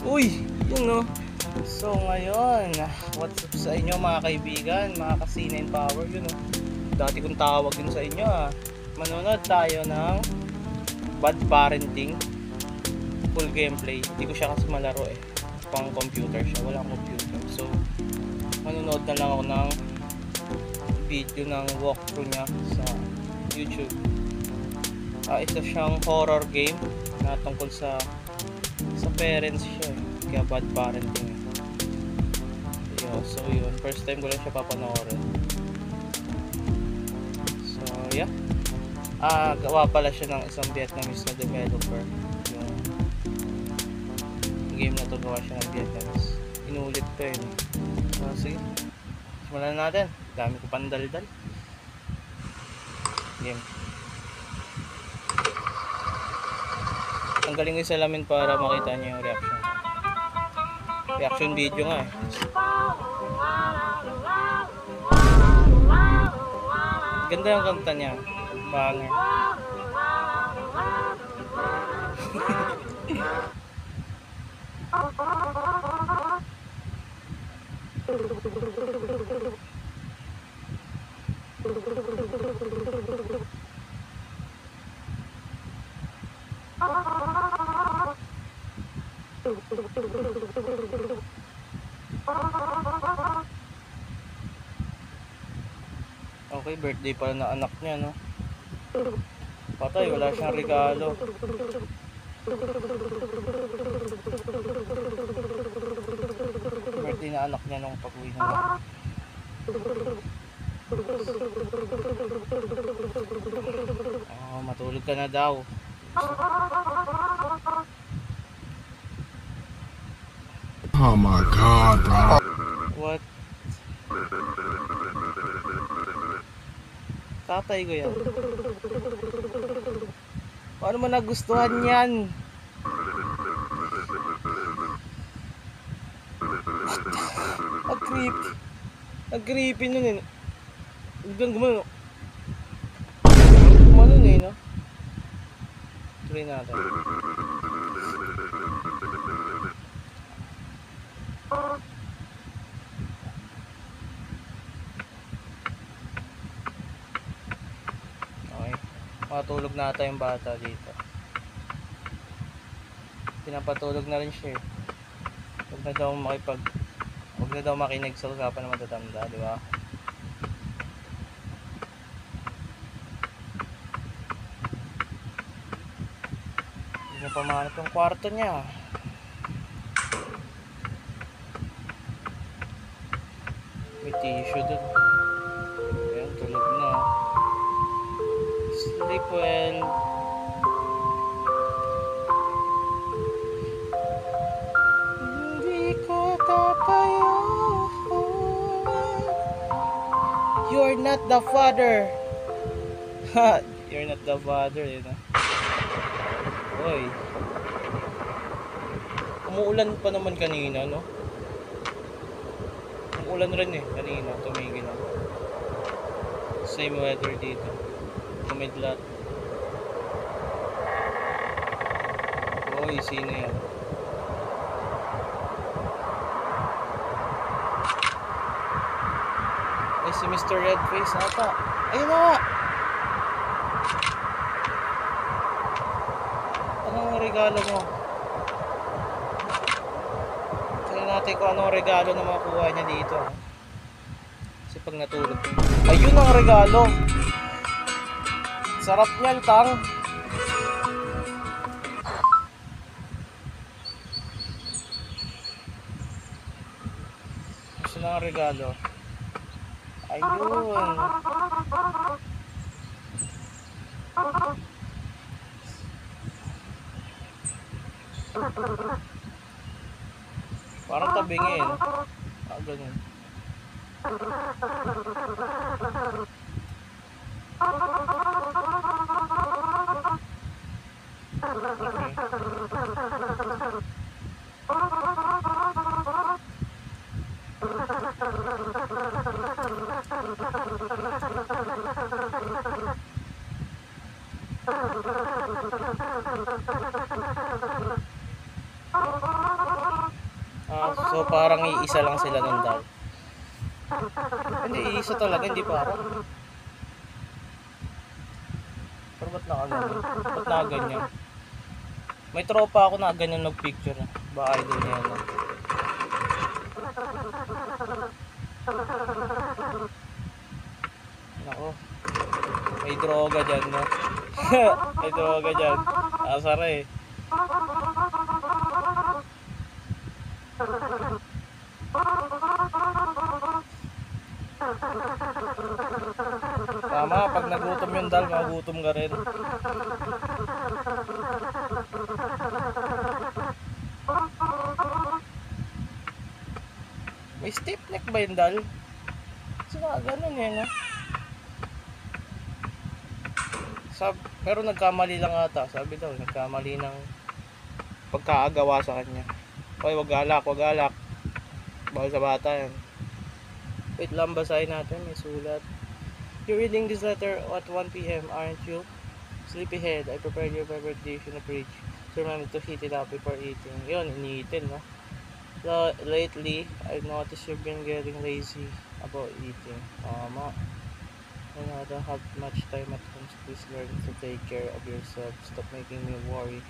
Uy, yun no. So ngayon, what's up sa inyo mga kaibigan, mga ka-Cine and Power, yun no. Dati kong tawag yun sa inyo Manonood tayo ng Bad Parenting full gameplay. Hindi ko siya kasi malaro pang computer siya, walang computer. So manonood na lang ako ng video ng walkthrough niya sa YouTube. Isa siyang horror game na tungkol sa parents siya kaya bad parenting so yun, first time ko lang siya papanoorin. So yeah, gawa pala siya ng isang Vietnamese na developer. Yung game na to gawa siya ng Vietnamese, inulit ko so sige, simulan natin. Dami ko pandaldal game. Tanggalin ko yung salamin para makita niyo yung reaction video nga Ganda yung kanta niya, banger. Okay, birthday pala na anak niya, no? Patay, wala siyang regalo. Birthday na anak niya nung pag-uwi na. Matulog ka na daw. Oh my god, bro. What? Tatay ko yan. Paano mo nagustuhan yan? Nag-creepy nun Biglang gumano. Gumano no? Tuloy natin. Matulog na ata yung bata dito. Pinapatulog na rin siya Huwag na daw makinig sa usapan ng matatanda, di ba? Hindi niya pa mahanap yung kwarto niya. May tissue dun. Ayan, tulog na. Sleep well. Hindi ko tatayo. You're not the father. You're not the father, Hoy. Umuulan pa naman kanina, no? Umuulan rin kanina, tumigil na. Same weather dito. Kumidlat. Oy, sino yan? Ay, si Mr. Redface ata. Ayun na! Anong regalo mo? Tingnan natin kung anong regalo na makuha niya dito. Kasi pag natulog. Ayun ang regalo! Sarap niyan, tang. Gusto na ang regalo. Ayun. Parang tabingin. Ganyan. So parang iisa lang sila ng dal. Hindi, iisa talaga, hindi parang. Pero ba't nakaganyan? Ba't nakaganyan? May tropa ako na ganyan nag-picture. Ba idol niya yan. Nako. May droga dyan, no? May droga dyan. Asara eh. Tama, pag nagutom yung dal, magutom ka rin. May stiff neck ba yung dal? Saka ganun eh, no? Pero nagkamali lang ata. Sabi daw, nagkamali ng pagkaagawa sa kanya. Oy, wag alak, wag alak. Bawal sa bata yan. Wait lang, basahin natin. May sulat. You're reading this letter at 1 p.m., aren't you? Sleepyhead, I prepared your favorite dish in the fridge. So remember to heat it up before eating. Yun, iniitin, no? So, lately, I've noticed you've been getting lazy about eating. Tama. And I don't have much time at home, so please learn to take care of yourself. Stop making me worry.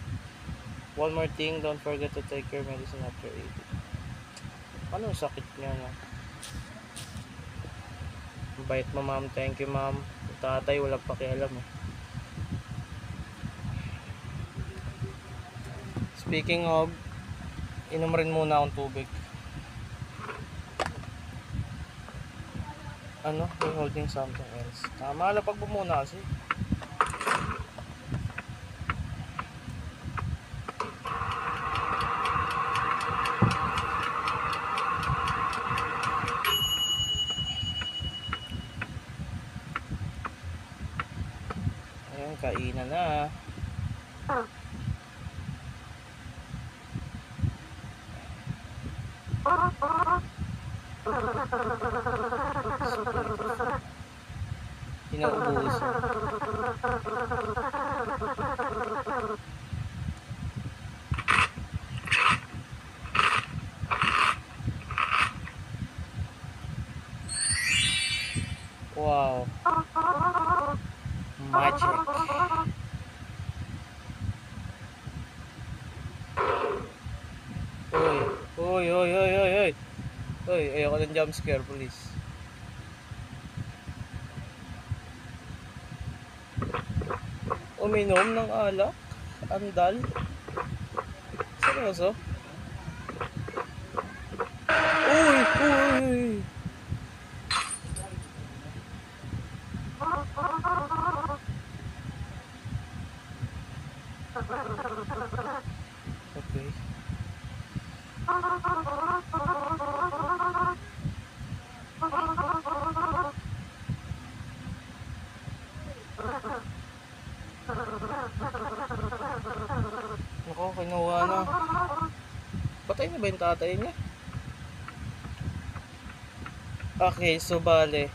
One more thing, don't forget to take your medicine after eating. Ano ang sakit niya, no? Bait mo, ma'am. Thank you, ma'am. Tatay, walang pakialam, eh. Speaking of, inom rin muna akong tubig. Ano? You're holding something else. Tama, lapag mo muna kasi. Ayan, kainan na. Pinaubusan. Wow. Magic. Uy, uy, uy, uy, uy, uy. Uy, ayoko ng jump scare, please. Uminom ng alak? Andal? Seryoso? Uy, uy. Okay. Ako, kinuha na. Patay na ba yung tatay niya? Okay, so bale,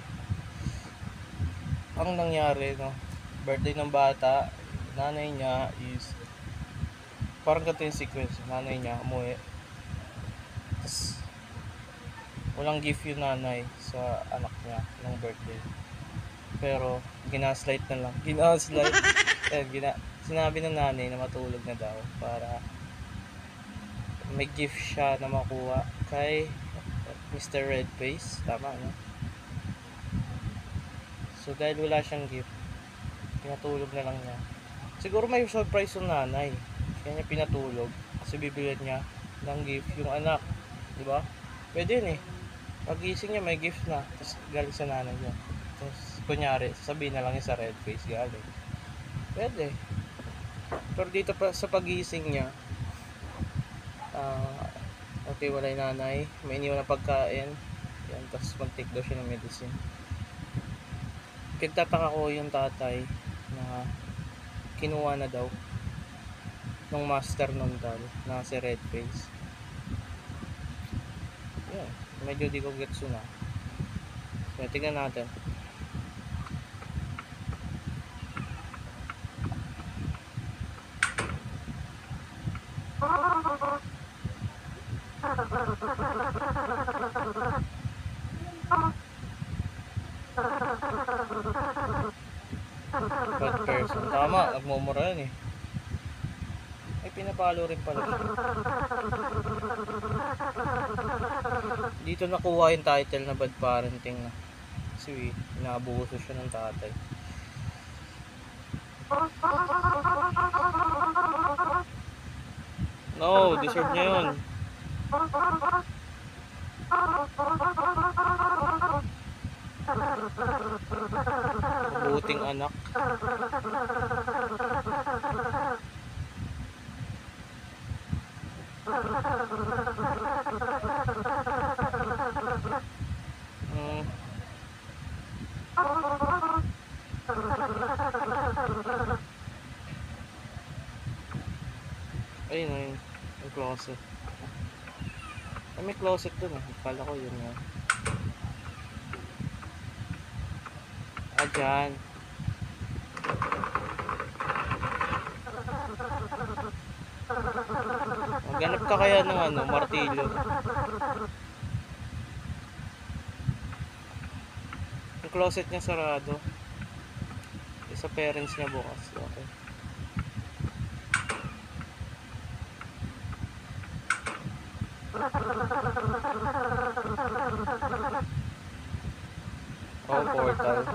ang nangyari, no, birthday ng bata, nanay niya is parang ganito yung sequence. Nanay niya umuwi, tapos walang gift yung nanay sa anak niya ng birthday, pero ginaslight na lang, sinabi ng nanay na matulog na daw para may gift siya na makuha kay Mr. Redface. Tama, no? So dahil wala siyang gift, pinatulog na lang niya. Siguro may surprise yung nanay, kaya niya pinatulog kasi bibilhan niya ng gift yung anak, di ba? Pwede yun eh. Pagising niya may gift na, tapos galing sa nanay niya. Tapos kunyari, sabihin na lang niya sa Redface galing. Pwede. Pero dito pa sa pagising niya, okay, wala yung nanay, may iniwan na pagkain. Yan, tapos mag-take daw siya ng medicine. Pagtataka ko yung tatay na kinuha na daw ng master ng dal na si Redface. Yan, medyo di ko gets na. So, tingnan natin. person. Tama, nagmumura yan eh. Ay, pinapalo rin pala siya. Dito nakuha yung title na bad parenting na. Kasi inaabuso siya ng tatay. No, deserve niya yun. Mabuting anak. Ayun, ayun. Yung closet. Ay, may closet dun eh. Akala ko yun nga. Ah, dyan. Maghanap ka kaya ng ano, martilyo. Yung closet niya sarado. Yung sa parents niya bukas. Okay. Oh, portal.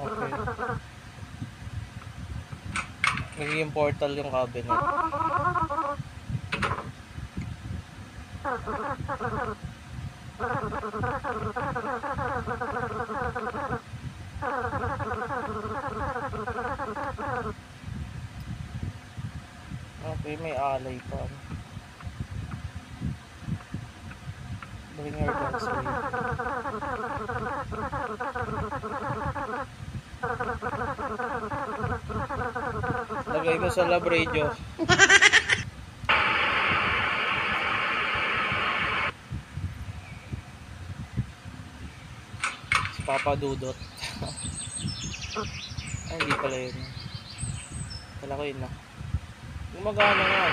Okay. Nagiging portal yung cabinet. Okay, may alay pa. Bring your guns away. Lagay mo sa lab radio. Si Papa Dudot. Ay, hindi pala yun. Kala ko yun na. Gumagana nga.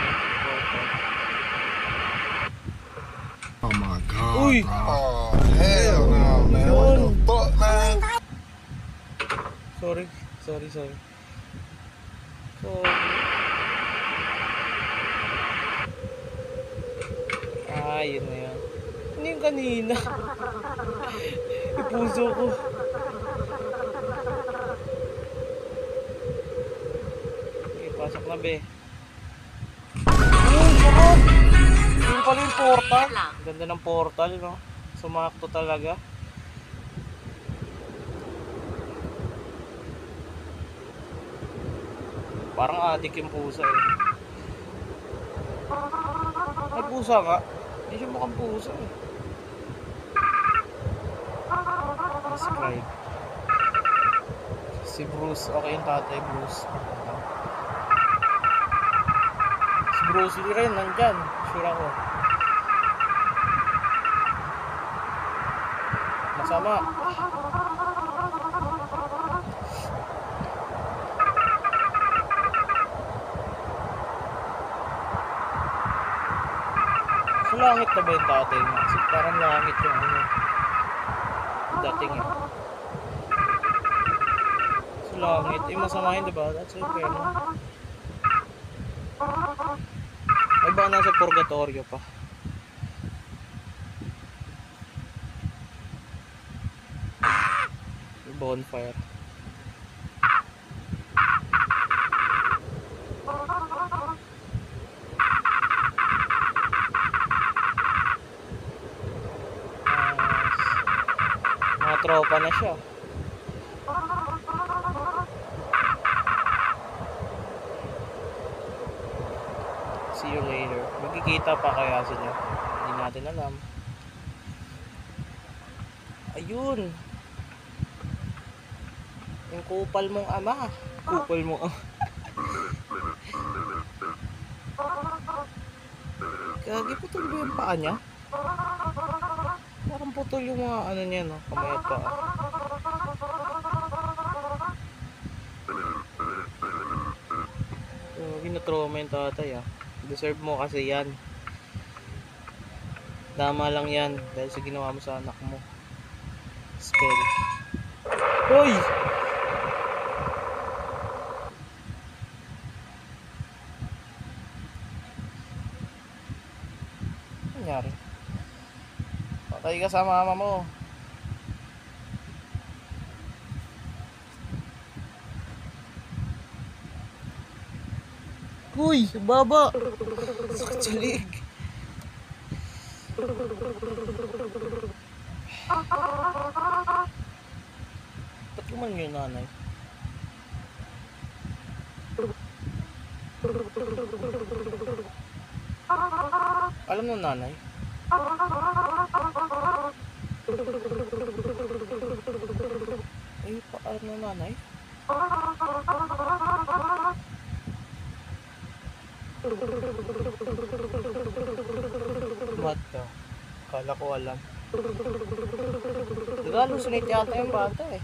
Oh my god, Uy! bro. Oh, hell no, man. What the fuck, man? Sorry. Sorry. Ah, yun na yan. Ano yung kanina? Yung puso ko. Okay, pasok na be. Uy, sarap! Yun pala yung portal. Ganda ng portal, no? Sumakto talaga. Parang adik yung pusa eh. Ay, pusa nga. Hindi siya mukhang pusa eh. Describe. Si Bruce. Okay yung tatay, Bruce. Si Bruce Lee rin, nandyan. Sure ako. Masama. Sa langit na ba yung tatay mo? Kasi parang langit yung ano. Dating eh. Sa langit. Eh, masama yun, diba? That's it, pero... Ay, baka nasa purgatorio pa. Bonfire. Mga tropa na siya. See you later. Magkikita pa kaya sila? Hindi natin alam. Ayun. Yung kupal mong ama. Kupal mong ama. Gagi, putol ba yung paa niya? Parang putol yung mga ano niya, no? Kamay at paa. Gagi, na-trauma yung tatay, ah. Deserve mo kasi yan. Tama lang yan dahil sa ginawa mo sa anak mo. Spell. Hoy! Ano nangyari? Patay ka sa mama mo. Uy! Sa baba! Sakit sa lig. Ba't kuman yung nanay? Alam ng nanay? Ay, pa alam ng nanay? Ba't ka? Kala ko alam. Nagalusinate yata yung bata eh.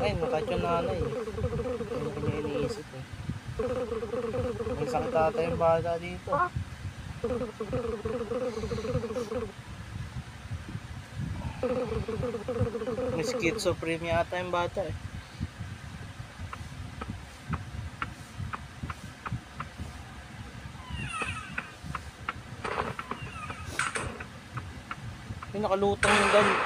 Ay, nakahit yung nanay eh. Ano ko niya iniisip eh. May sakit ata yung bata dito. May schizophrenia ata yung bata eh. May nakalutang yung gamit.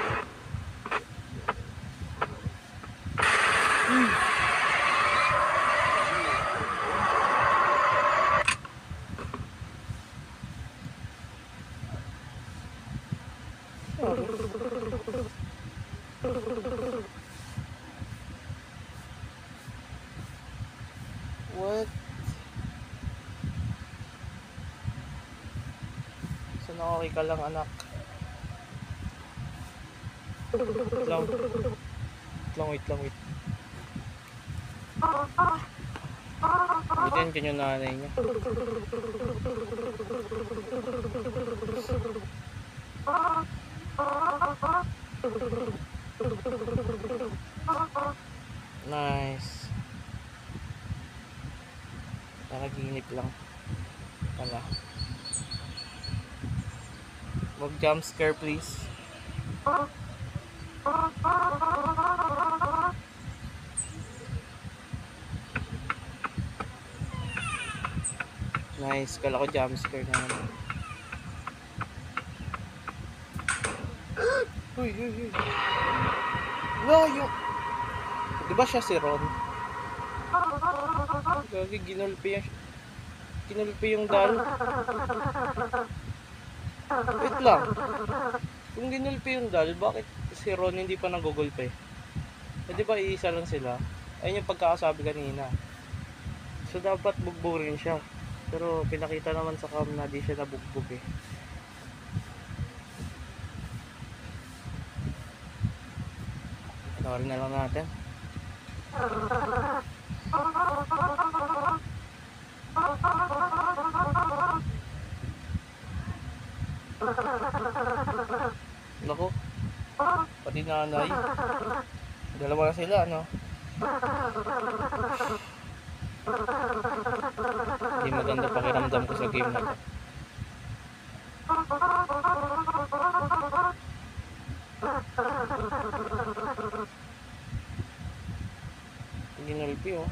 What? Sana okay ka lang, anak? Wait lang. Butin ka yung nanay niya. Nice. Nanaginip lang. Wala. Wag jump scare please. Nice, kala ko jump scare na naman. Uy. Wow, yung... Diba siya si Ron? Gagi, ginulpi yung dal. Wait lang. Kung ginulpi yung dal, bakit si Ron hindi pa nagugulpi? Eh, di ba iisa lang sila? Ayun yung pagkakasabi kanina. So dapat bugbugin siya. Pero pinakita naman sa cam na di siya nabugbog eh. Panoorin na lang natin. Naku, pati nanay. Dalawa na sila, no? Hindi maganda pakiramdam ko sa game na to. Hindi nalpi oh.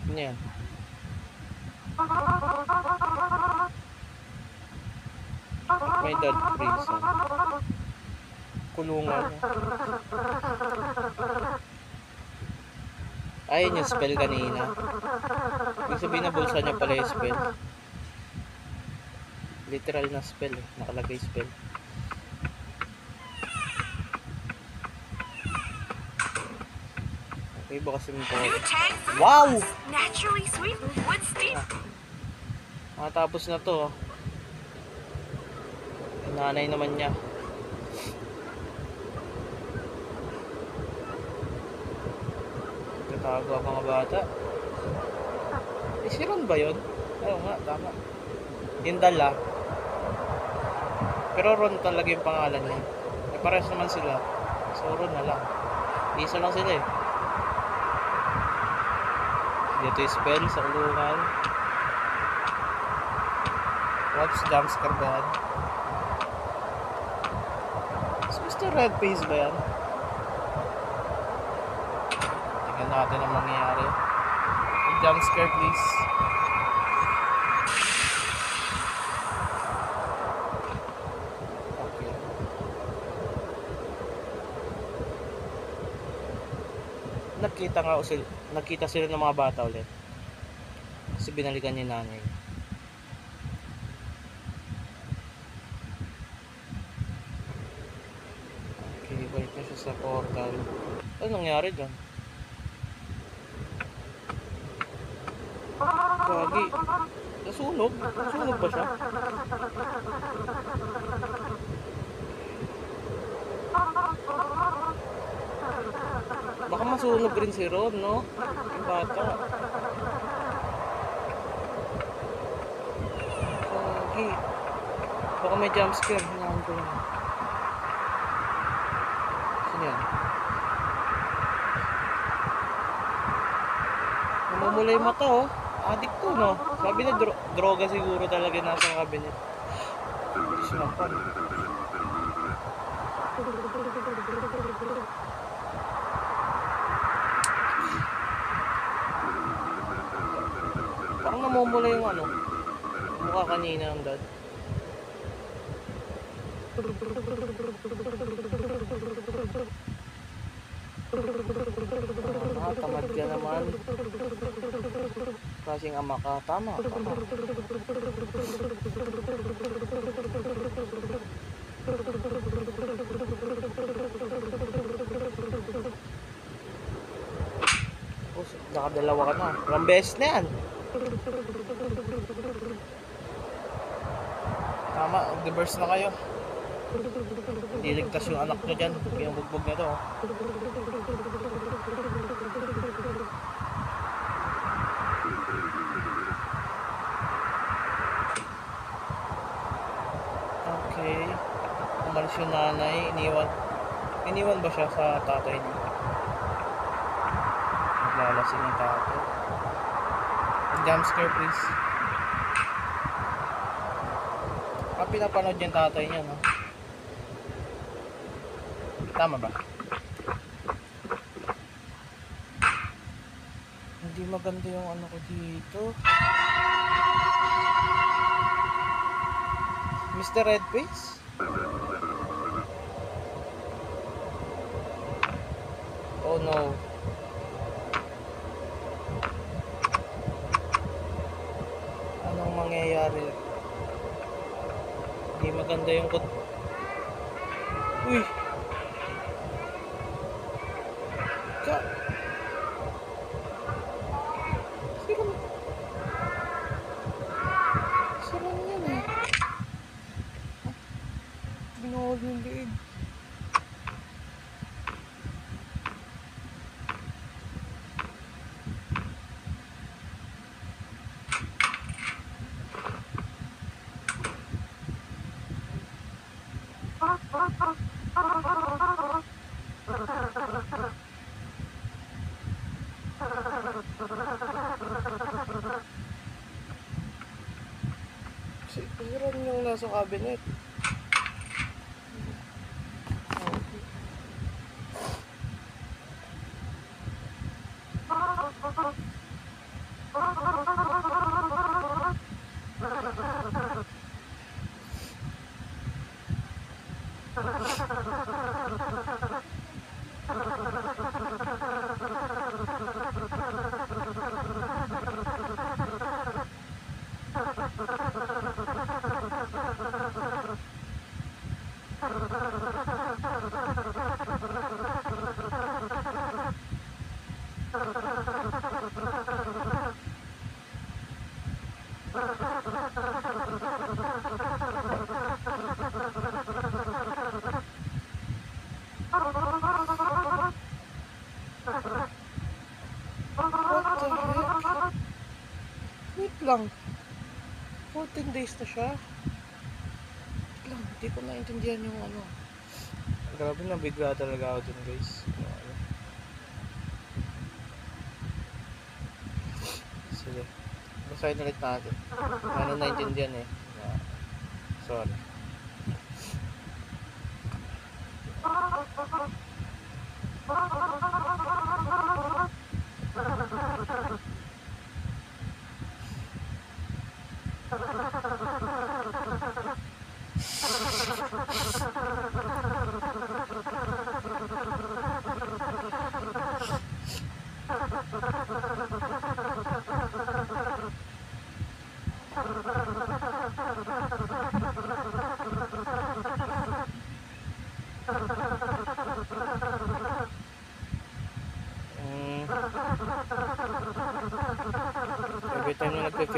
Ano yan? May dead prison. Kulungan. Ayun yung spell kanina. Ibig sabihin na bulsa niya pala yung spell. Literal na spell eh. Nakalagay spell. Okay, baka simunin ko. Wow! Naturally sweet with steep. Nakatapos na to. Yung nanay naman niya. Tatago ang mga bata. Eh, si Ron ba yun? Oo nga, tama. Yung dala. Pero Ron talaga yung pangalan niya. Eh, pares naman sila. So, Ron na lang. Isa lang sila eh. Dito yung spell sa ulungan. Watch jumpscare ba? Mr. Red Face ba yan? Tingnan natin ang mangyayari. Jump scare please. Okay. Nakita sila ng mga bata ulit. Kasi binalikan ni nanay. Okay, balik na siya sa portal. Ano nangyari dyan? Gagi. Nasunog? Nasunog ba siya? Baka masunog rin si Ron, no? Yung bata. Gagi. Baka may jumpscare. Hinaan ko lang. Saan yan? Namumula yung mata, oh. Adik to, no? Sabi na droga siguro talaga nasa cabinet. Sinampal. Parang namumula yung ano. Mukha kanina ang dad. Tamad ka naman. Kasing ama ka, tama ka. Oh, nakadalawa ka na. Ilang beses na yan. Tama, diverse na kayo. Hindi ligtas yung anak nyo dyan. Yung bugbog na to. Oh. Okay. Umalis yung nanay. Iniwan ba siya sa tatay niya? Naglalasing yung tatay. Jump scare please. Pinapanood yung tatay niya, no? Tama ba? Hindi maganda yung ano ko dito. Mr. Red Face? Oh no. Anong mangyayari? Hindi maganda yung Uy! Siram yan eh. Binuhol yung liig. Siram yung nasa cabinet. Wait lang. 14 days na siya. Wait lang, hindi ko naintindihan yung ano. Grabe na, bigla talaga ako dun guys. Sige. Basahin ulit natin. Ano naintindihan eh. Sorry.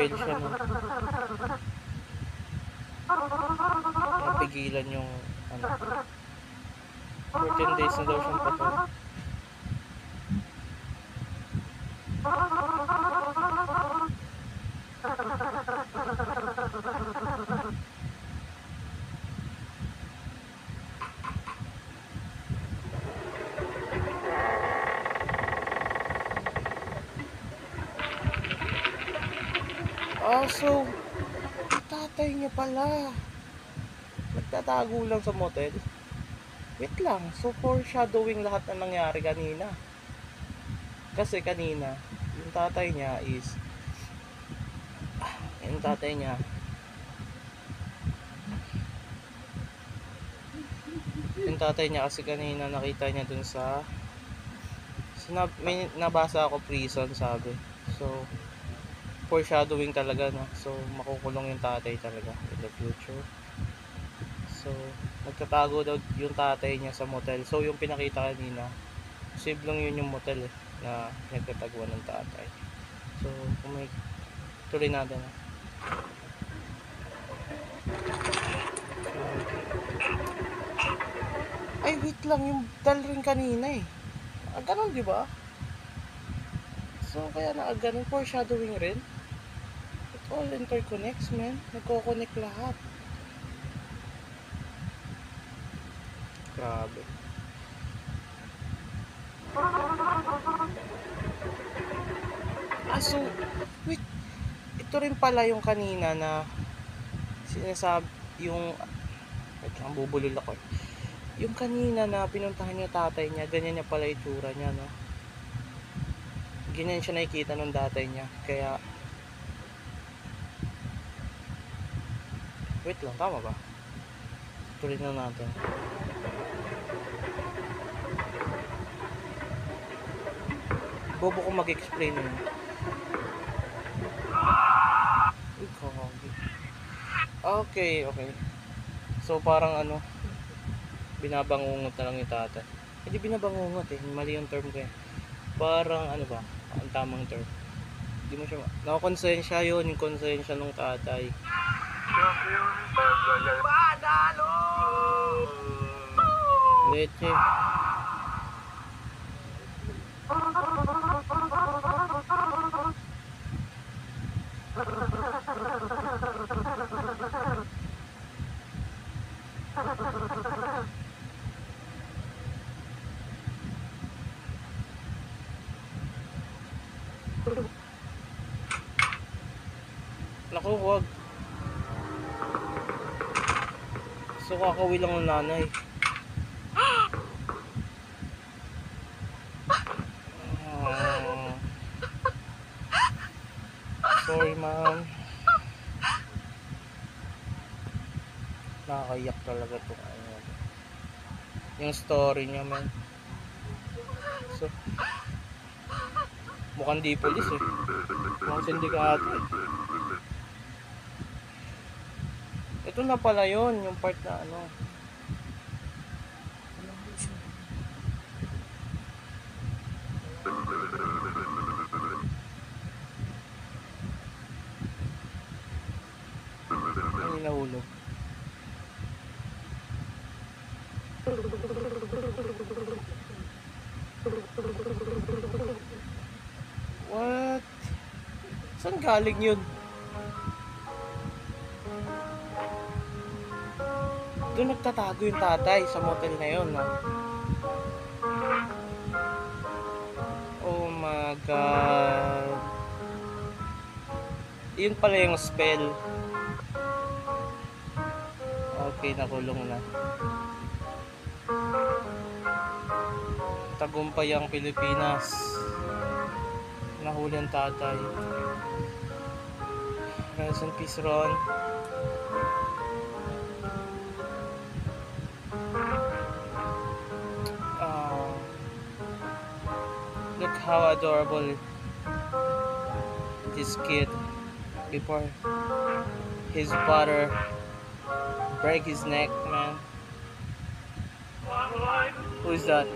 spell siya, no? Napigilan yung ano. 14 days na daw siyang patay. So tatay niya pala nagtatago lang sa motel. Wait lang, so foreshadowing lahat na nangyari kanina. Kasi kanina yung tatay niya kasi kanina nakita niya dun sa may nabasa ako prison, sabi. So foreshadowing talaga, no? So makukulong yung tatay talaga in the future. So nagtatago daw yung tatay niya sa motel. So yung pinakita kanina, posibleng yun yung motel na nagtataguan ng tatay. So kung may tuloy natin, ay wait lang, yung dal rin kanina ganun, di ba? So kaya ganun, foreshadowing rin. It all interconnects, man. Nagko-connect lahat. Grabe. So wait, ito rin pala yung kanina na sinasabi, yung wait lang, bubulol ako. Yung kanina na pinuntahan niya tatay niya, ganyan niya pala itsura niya, no? Ganyan siya nakikita ng tatay niya. Kaya wait lang, tama ba? Tuloy na natin. Bobo ko mag-explain yun. Okay. So parang ano, binabangungot na lang yung tatay. Hindi binabangungot mali yung term ko Parang ano ba, ang tamang term. Hindi mo siya, nakakonsensya yun, yung konsensya ng tatay. Leche. Naku, wag. So kakawi lang ng nanay. Sorry, ma'am. Nakakaiyak talaga to. Yung story niya, man. So mukhang di police mukhang sindikato. Ito na pala yun, yung part na ano. Ano yung nahulog? What? Saan galing yun? Doon nagtatago yung tatay sa motel na yun, no? Oh my God. Yun pala yung spell. Okay, nakulong na. Tagumpay ang Pilipinas. Nahuli ang tatay. Rest in peace, Ron. Look how adorable this kid before his father break his neck, man. Who is that?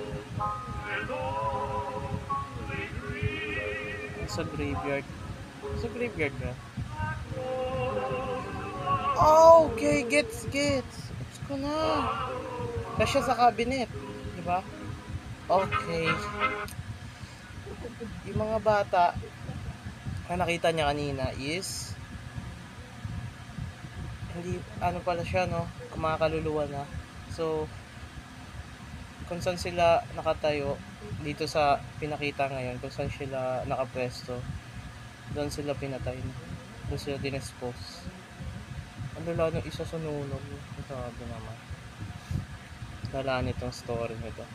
It's a graveyard. It's a graveyard, man. Okay, gets. Gets ko na. Kasya sa cabinet. Diba? Okay. Yung mga bata na nakita niya kanina is hindi, ano pala siya, no? Kumakaluluwa na. So, kung saan sila nakatayo, dito sa pinakita ngayon, kung saan sila nakapwesto, doon sila pinatay na. Doon sila dinispose. Ang lala nung isa sa nunog. Sabi naman. Lala nitong story nito.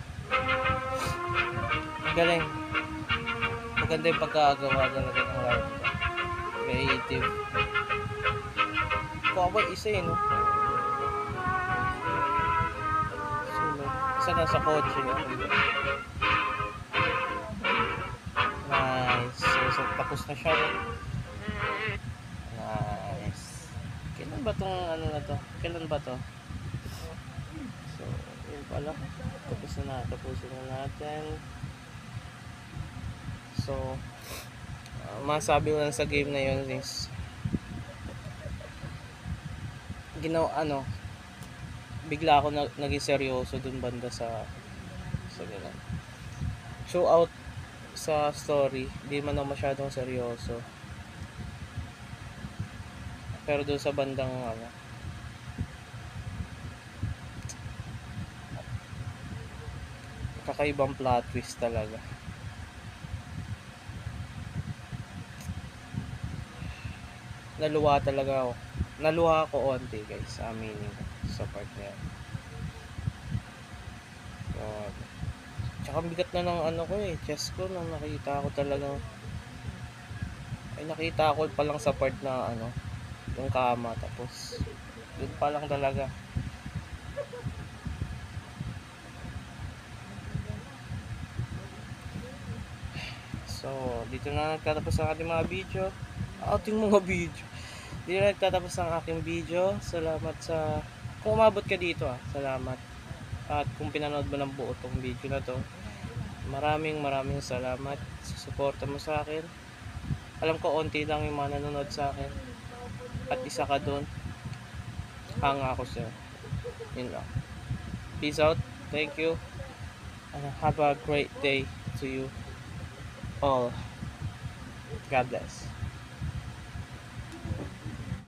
Galing. Maganda yung pagkagawa talaga ng live ko. Creative. Kawa isa eh, no? Sunod. Isa nasa kotse. Nice. So, tapos na siya. No? Nice. Kailan ba tong ano na to? Kailan ba to? So, yun pala. Tapusin na natin. So, masabi ko lang sa game na yun is bigla ako naging seryoso dun banda sa ganun. Show out sa story, di man ako masyadong seryoso. Pero dun sa bandang kakaibang plot twist talaga. Naluha ako onti guys, aminin ko sa part na yan. God. Tsaka bigat na ng ko chest ko nung nakita ko talaga. Nakita ko pa lang sa part na yung kama, tapos yun pa lang talaga. So, dito na nagtatapos ang ating mga video. Dito na nagtatapos ang aking video. Salamat sa kung umabot ka dito salamat. At kung pinanood mo ng buo tong video na to, maraming salamat sa suporta mo sa akin. Alam ko onti lang yung mga nanonood sa akin, at isa ka doon. Hanga ako sa'yo. Yun lang. Peace out. Thank you. And have a great day to you all. God bless.